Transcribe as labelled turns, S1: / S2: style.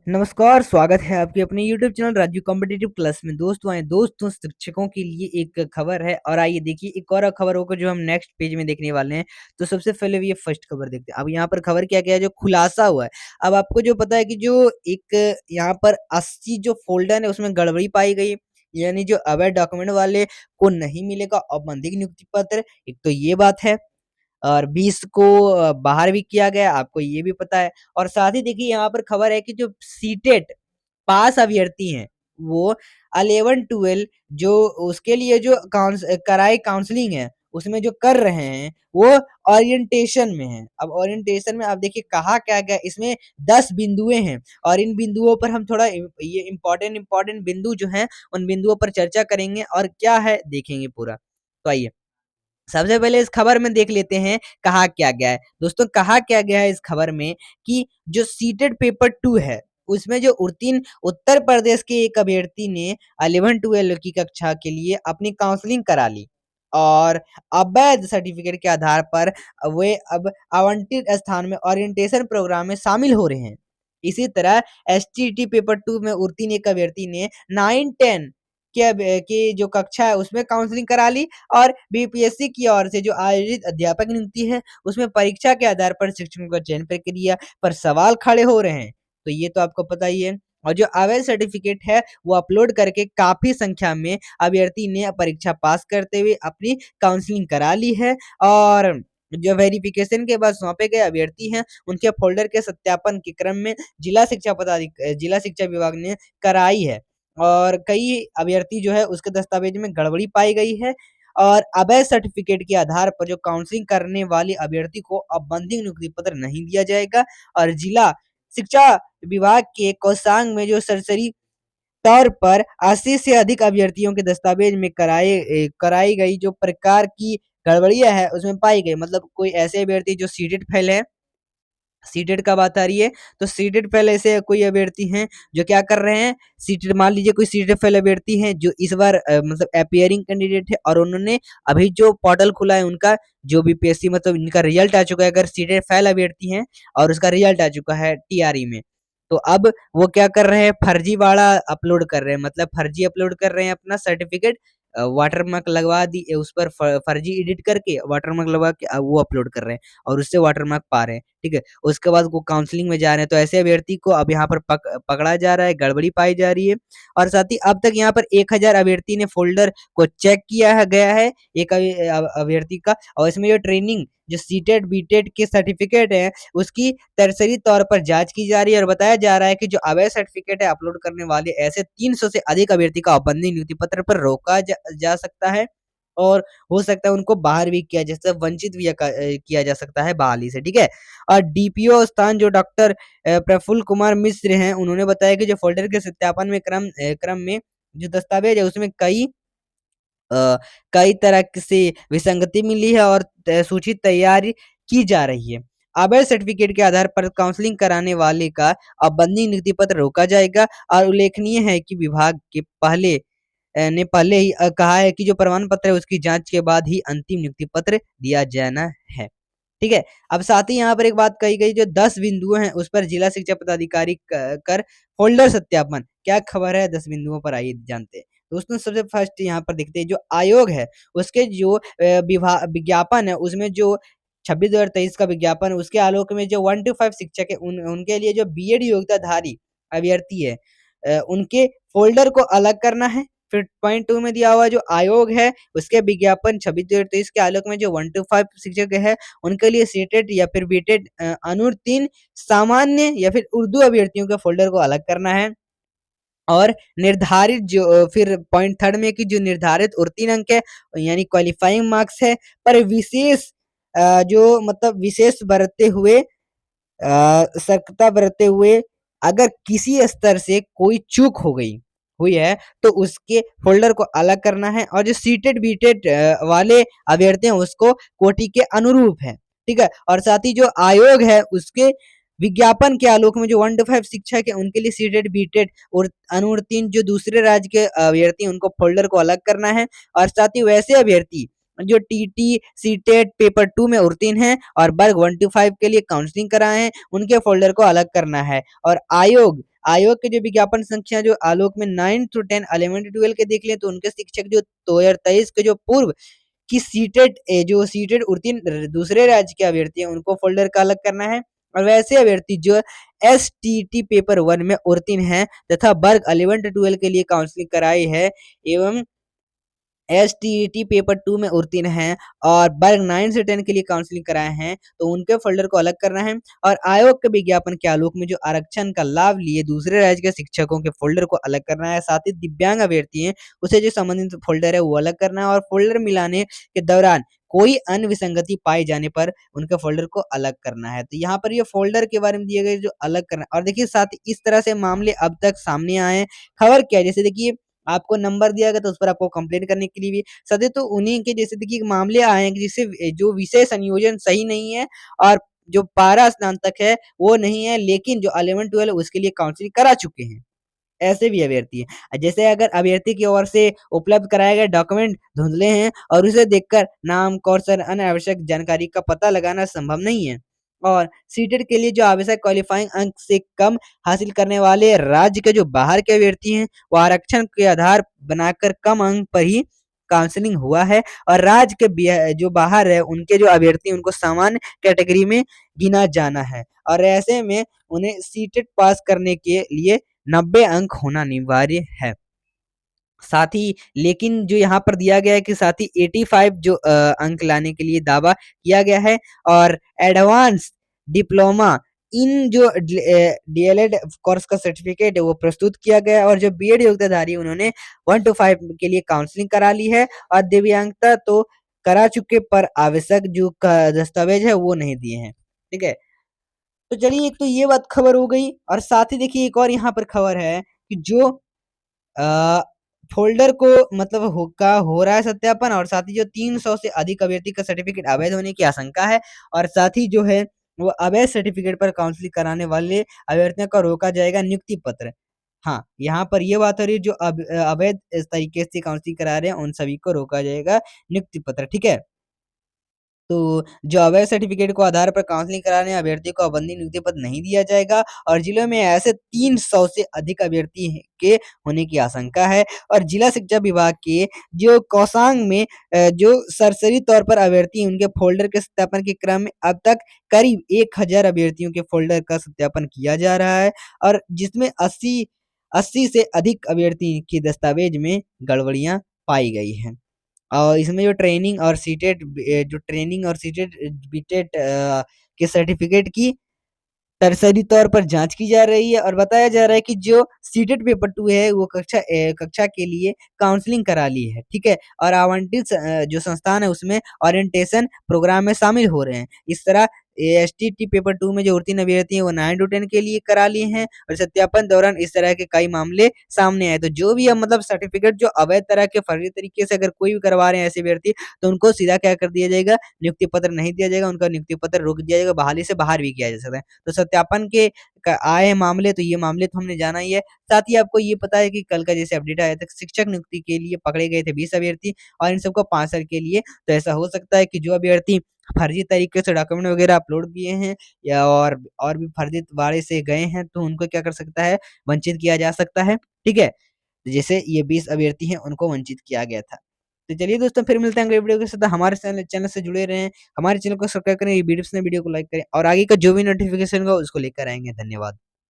S1: नमस्कार, स्वागत है आपके अपने YouTube channel Raju competitive class में। दोस्तों शिक्षकों के लिए एक खबर है और आइए देखिए एक और खबर होगा जो हम नेक्स्ट पेज में देखने वाले हैं। तो सबसे पहले ये फर्स्ट खबर देखते हैं। अब यहाँ पर खबर क्या है जो खुलासा हुआ है। अब आपको जो पता है कि जो एक यहाँ पर 80 जो फ़ोल्डर है उसमें गड़बड़ी पाई गई, यानी जो अवैध डॉक्यूमेंट वाले को नहीं मिलेगा औपबंधिक नियुक्ति पत्र, एक तो ये बात है। और 20 को बाहर भी किया गया, आपको ये भी पता है। और साथ ही देखिए यहाँ पर खबर है कि जो सीटेट पास अभ्यर्थी हैं, वो 11-12 जो उसके लिए जो काउंसलिंग है, उसमें जो कर रहे हैं, वो ओरिएंटेशन में हैं। अब ओरिएंटेशन में आप देखिए कहा क्या गया, इसमें 10 बिंदुएँ हैं और इन बिंदुओं पर हम थोड़ा ये इम्पोर्टेंट बिंदु जो हैं, उन बिंदुओं पर चर्चा करेंगे और क्या है देखेंगे पूरा। तो आइए सबसे पहले इस खबर में देख लेते हैं कहा क्या गया है। दोस्तों कहा क्या गया है इस खबर में कि जो सीटेट पेपर 2 है, उसमें जो उत्तीर्ण उत्तर प्रदेश के एक अभ्यर्थी ने 11-12 की कक्षा के लिए अपनी काउंसलिंग करा ली और अवैध सर्टिफिकेट के आधार पर वे अब आवंटित स्थान में ओरिएंटेशन प्रोग्राम में शामिल हो रहे हैं। इसी तरह एसटीटी पेपर 2 में उत्तीर्ण एक अभ्यर्थी ने 9-10 की जो कक्षा है उसमें काउंसलिंग करा ली और बीपीएससी की ओर से जो आयोजित अध्यापक नियुक्ति है, उसमें परीक्षा के आधार पर शिक्षकों का चयन प्रक्रिया पर सवाल खड़े हो रहे हैं। तो ये तो आपको पता ही है। और जो अवैध सर्टिफिकेट है, वो अपलोड करके काफ़ी संख्या में अभ्यर्थी ने परीक्षा पास करते हुए अपनी काउंसलिंग करा ली है और जो वेरिफिकेशन के बाद सौंपे गए अभ्यर्थी हैं, उनके फ़ोल्डर के सत्यापन के क्रम में जिला शिक्षा विभाग ने कराई है। और कई अभ्यर्थी जो है उसके दस्तावेज में गड़बड़ी पाई गई है और अवैध सर्टिफिकेट के आधार पर जो काउंसलिंग करने वाले अभ्यर्थी को औपबंधिक नियुक्ति पत्र नहीं दिया जाएगा और जिला शिक्षा विभाग के कोषांग में जो सरसरी तौर पर 80 से अधिक अभ्यर्थियों के दस्तावेज में कराई गई जो प्रकार की गड़बड़ियां है उसमें पाई गई। मतलब कोई ऐसे अभ्यर्थी जो सीटेट फेल है, सीटेट का बात आ रही है, तो सीटेट फेल ऐसे कोई अभ्यर्थी हैं जो क्या कर रहे हैं, सीटेट मान लीजिए कोई सीटेट फेल अभ्यर्थी हैं जो इस बार मतलब अपीयरिंग कैंडिडेट है और उन्होंने अभी जो पोर्टल खुला है उनका जो बीपीएससी मतलब इनका रिजल्ट आ चुका है, अगर सीटेट फेल अभ्यर्थी हैं और उसका रिजल्ट आ चुका है टीआरई में, तो अब वो क्या कर रहे हैं, फर्जीवाड़ा अपलोड कर रहे हैं, मतलब फर्जी अपलोड कर रहे हैं अपना सर्टिफिकेट, वाटरमार्क लगवा दी उस पर फर्जी एडिट करके वाटरमार्क लगवा के वो अपलोड कर रहे हैं और उससे वाटरमार्क पा रहे हैं, ठीक है। उसके बाद वो काउंसलिंग में जा रहे हैं, तो ऐसे अभ्यर्थी को अब यहाँ पर पकड़ा जा रहा है, गड़बड़ी पाई जा रही है। और साथ ही अब तक यहाँ पर 1000 अभ्यर्थी ने फ़ोल्डर को चेक किया है गया है, एक अभ्यर्थी का, और इसमें जो ट्रेनिंग जो सीटेट बीटेट के सर्टिफिकेट है उसकी तरसरी तौर पर जाँच की जा रही है और बताया जा रहा है कि जो अवैध सर्टिफिकेट है अपलोड करने वाले ऐसे 300 से अधिक अभ्यर्थी का औपबंधिक नियुक्ति पत्र पर रोका जा सकता है और हो सकता है उनको बाहर भी किया जा सकता है, वंचित भी किया जा सकता है बहाली से, ठीक है। और डीपीओ स्थान जो डॉक्टर प्रफुल्ल कुमार मिश्र हैं, उन्होंने बताया कि जो फ़ोल्डर के सत्यापन में क्रम में जो दस्तावेज है उसमें कई तरह से विसंगति मिली है और सूची तैयारी की जा रही है। अवैध सर्टिफिकेट के आधार पर काउंसलिंग कराने वाले का औपबंधिक नियुक्ति पत्र रोका जाएगा और उल्लेखनीय है कि विभाग के ने पहले ही कहा है कि जो प्रमाण पत्र है उसकी जाँच के बाद ही अंतिम नियुक्ति पत्र दिया जाना है। ठीक है? अब साथ ही यहाँ पर एक बात कही गई, जो 10 बिंदुएँ हैं उस पर जिला शिक्षा पदाधिकारी कर फ़ोल्डर सत्यापन। क्या खबर है 10 बिंदुओं पर, आइए जानते हैं। दोस्तों सबसे फर्स्ट यहाँ पर देखते हैं जो आयोग है उसके जो विज्ञापन है उसमें जो 26/2023 का विज्ञापन है उसके आलोक में जो 1 to 5 शिक्षक है उनके लिए जो बीएड योग्यताधारी अभ्यर्थी है, उनके फ़ोल्डर को अलग करना है। फिर पॉइंट 2 में दिया हुआ जो आयोग है उसके विज्ञापन 26/2023 के आलोक में जो 1 to 5 शिक्षक है उनके लिए सीटेट या फिर बीटेट अनुत्तीर्ण सामान्य या फिर उर्दू अभ्यर्थियों के फ़ोल्डर को अलग करना है। और निर्धारित जो फिर पॉइंट थर्ड में कि जो निर्धारित उत्तीर्ण अंक है यानी क्वालिफाइंग मार्क्स है पर विशेष जो मतलब विशेष बरतते हुए सतर्कता बरतते हुए अगर किसी स्तर से कोई चूक हुई है तो उसके फ़ोल्डर को अलग करना है और जो सीटेड बीटेड वाले अभ्यर्थी हैं उसको कोटि के अनुरूप है, ठीक है? और साथ ही जो आयोग है उसके विज्ञापन के आलोक में जो 1 to 5 शिक्षक है उनके लिए सीटेड बीटेड और अनुत्तीर्ण जो दूसरे राज्य के अभ्यर्थी हैं उनको फ़ोल्डर को अलग करना है और साथ ही वैसे अभ्यर्थी जो टीटी, सीटेट पेपर 2 में उत्तीर्ण हैं और वर्ग 1 to 5 के लिए काउंसलिंग कराए हैं, उनके फ़ोल्डर को अलग करना है। और आयोग के जो विज्ञापन संख्या जो आलोक में 9 to 10 11 12 के देख लें तो उनके शिक्षक जो 2023 के जो पूर्व कि सीटेट जो सीटेट उत्तीर्ण दूसरे राज्य के अभ्यर्थी हैं उनको फोल्डर का अलग करना है और वैसे अभ्यर्थी जो एसटीटी पेपर 1 में उत्तीर्ण हैं तथा वर्ग 11 to 12 के लिए काउंसलिंग कराई है एवं एसटीईटी पेपर 2 में उत्तीर्ण हैं और वर्ग 9 से 10 के लिए काउंसलिंग कराए हैं तो उनके फोल्डर को अलग करना है और आयोग के विज्ञापन के आलोक में जो आरक्षण का लाभ लिए दूसरे राज्य के शिक्षकों के फोल्डर को अलग करना है। साथ ही दिव्यांग अभ्यर्थी हैं उसे जो संबंधित फोल्डर है वो अलग करना है और फोल्डर मिलाने के दौरान कोई अन्य विसंगति पाए जाने पर उनके फोल्डर को अलग करना है। तो यहाँ पर ये फोल्डर के बारे में दिए गए जो अलग करना और देखिए साथ ही इस तरह से मामले अब तक सामने आए हैं। खबर क्या है जैसे देखिए आपको नंबर दिया गया तो उस पर आपको कंप्लेंट करने के लिए भी सदे तो उन्हीं के जैसे देखिए मामले आए हैं कि जिससे जो विषय संयोजन सही नहीं है और जो पारा स्नातक है वो नहीं है लेकिन जो 11-12 उसके लिए काउंसलिंग करा चुके हैं ऐसे भी अभ्यर्थी हैं। जैसे अगर अभ्यर्थी की ओर से उपलब्ध कराए गए डॉक्यूमेंट धुंधले हैं और उसे देखकर नाम, कौशल, अनावश्यक जानकारी का पता लगाना संभव नहीं है और सीटेट के लिए जो आवश्यक क्वालिफाइंग अंक से कम हासिल करने वाले राज्य के जो बाहर के अभ्यर्थी हैं वो आरक्षण के आधार बनाकर कम अंक पर ही काउंसलिंग हुआ है और राज्य के जो बाहर है उनके जो अभ्यर्थी उनको सामान्य कैटेगरी में गिना जाना है और ऐसे में उन्हें सीटेट पास करने के लिए 90 अंक होना अनिवार्य है। साथ ही लेकिन जो यहाँ पर दिया गया है कि साथ ही 85 जो अंक लाने के लिए दावा किया गया है और एडवांस डिप्लोमा इन जो डीएलएड कोर्स का सर्टिफिकेट है वो प्रस्तुत किया गया है और जो बीएड योग्यताधारी उन्होंने 1 to 5 के लिए काउंसलिंग करा ली है और दिव्यांगता तो करा चुके पर आवश्यक जो दस्तावेज है वो नहीं दिए हैं। ठीक है, तो चलिए एक तो ये बात खबर हो गई और साथ ही देखिए एक और यहाँ पर खबर है कि जो अ, फ़ोल्डर को मतलब हो रहा है सत्यापन और साथ ही जो 300 से अधिक अभ्यर्थी का सर्टिफ़िकेट अवैध होने की आशंका है और साथ ही जो है वो अवैध सर्टिफ़िकेट पर काउंसलिंग कराने वाले अभ्यर्थियों को रोका जाएगा नियुक्ति पत्र। हाँ, यहाँ पर ये बात हो रही है जो अवैध इस तरीके से काउंसलिंग करा रहे हैं उन सभी को रोका जाएगा नियुक्ति पत्र, ठीक है? तो जो अवैध सर्टिफिकेट को आधार पर काउंसलिंग कराने अभ्यर्थी को पाबंदी नियुक्ति पत्र नहीं दिया जाएगा और जिलों में ऐसे 300 से अधिक अभ्यर्थी के होने की आशंका है और जिला शिक्षा विभाग के जो कोषांग में जो सरसरी तौर पर अभ्यर्थी उनके फोल्डर के सत्यापन के क्रम में अब तक करीब 1000 अभ्यर्थियों के फोल्डर का सत्यापन किया जा रहा है और जिसमें 80 से अधिक अभ्यर्थी के दस्तावेज में गड़बड़ियां पाई गई हैं। और इसमें जो ट्रेनिंग और सीटेट जो ट्रेनिंग और सीटेट बीटेट के सर्टिफिकेट की सरसरी तौर पर जाँच की जा रही है और बताया जा रहा है कि जो सीटेट पेपर 2 है वो कक्षा के लिए काउंसलिंग करा ली है, ठीक है? और आवंटित जो संस्थान है उसमें ओरिएंटेशन प्रोग्राम में शामिल हो रहे हैं। इस तरह एसटीटी पेपर 2 में जो उत्तीर्ण अभ्यर्थी हैं वो 9 to 10 के लिए करा लिए हैं और सत्यापन दौरान इस तरह के कई मामले सामने आए। तो जो भी मतलब सर्टिफिकेट जो अवैध तरह के फर्जी तरीके से अगर कोई भी करवा रहे हैं ऐसे अभ्यर्थी तो उनको सीधा क्या कर दिया जाएगा, नियुक्ति पत्र नहीं दिया जाएगा, उनका नियुक्ति पत्र रोक दिया जाएगा, बहाली से बाहर भी किया जा सकता है। तो सत्यापन के आए हैं मामले तो ये मामले तो हमने जाना ही है। साथ ही आपको ये पता है कि कल का जैसे अपडेट आया था शिक्षक नियुक्ति के लिए पकड़े गए थे 20 अभ्यर्थी और इन सबको 5 साल के लिए। तो ऐसा हो सकता है कि जो अभ्यर्थी फर्जी तरीके से डॉक्यूमेंट वगैरह अपलोड किए हैं या और भी फर्जी वाड़े से गए हैं तो उनको क्या कर सकता है, वंचित किया जा सकता है। ठीक है? तो जैसे ये 20 अभ्यर्थी हैं उनको वंचित किया गया था। तो चलिए दोस्तों फिर मिलते हैं अगले वीडियो के साथ। हमारे चैनल से जुड़े रहें, हमारे चैनल को सब्सक्राइब करें, वीडियो लाइक करें और आगे का जो भी नोटिफिकेशन होगा उसको लेकर आएँगे। धन्यवाद।